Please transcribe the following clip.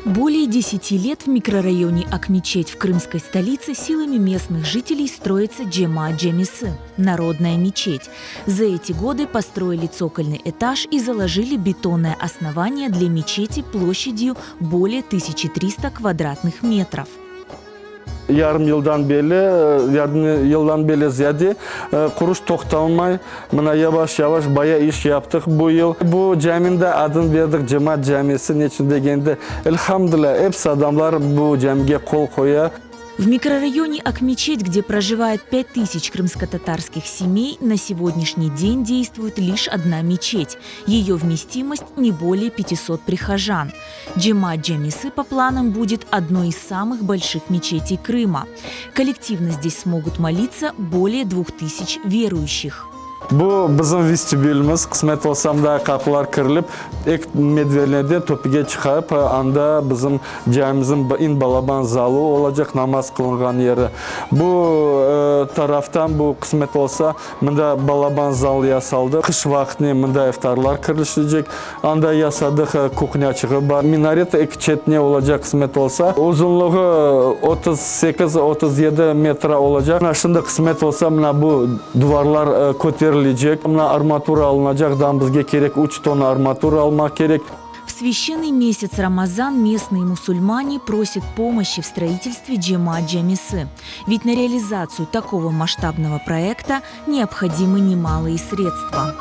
Более 10 лет в микрорайоне Ак-Мечеть в крымской столице силами местных жителей строится Джема-Джемисы – народная мечеть. За эти годы построили цокольный этаж и заложили бетонное основание для мечети площадью более 1300 квадратных метров. Yarım yıldan beri ziyade kuruş toxtalmay, mına yavaş baya iş yaptık bu yıl. Bu caminde adını verdik Cemaat Camisi. Neçin degende elhamdülillah hepsi adamlar bu camiye kol koya. В микрорайоне Ак-Мечеть, где проживает 5000 крымско-татарских семей, на сегодняшний день действует лишь одна мечеть. Ее вместимость не более 500 прихожан. Джема-Джемисы по планам будет одной из самых больших мечетей Крыма. Коллективно здесь смогут молиться более 2000 верующих. Bu bizim vestibülümüz, kısmet olsam da kapılar kırılıp, ek medvelerinde topiga çıkıp, anda bizim camimizin in balaban zalı olacak, namaz kılıngan yeri. Bu taraftan bu kısmet olsa, mında balaban zalı yasaldı. Kış vaktini mında iftarlar kırılacak, anda yasadık kuknya çıkıp, minaret ek çetne olacak kısmet olsa. Uzunluğu 38-37 metre olacak. Şimdi kısmet olsa, bu duvarlar kötü арматура alınacak, bizge керек 3 тонна арматура almak керек. В священный месяц Рамазан местные мусульмане просят помощи в строительстве Джема-Джемисы. Ведь на реализацию такого масштабного проекта необходимы немалые средства.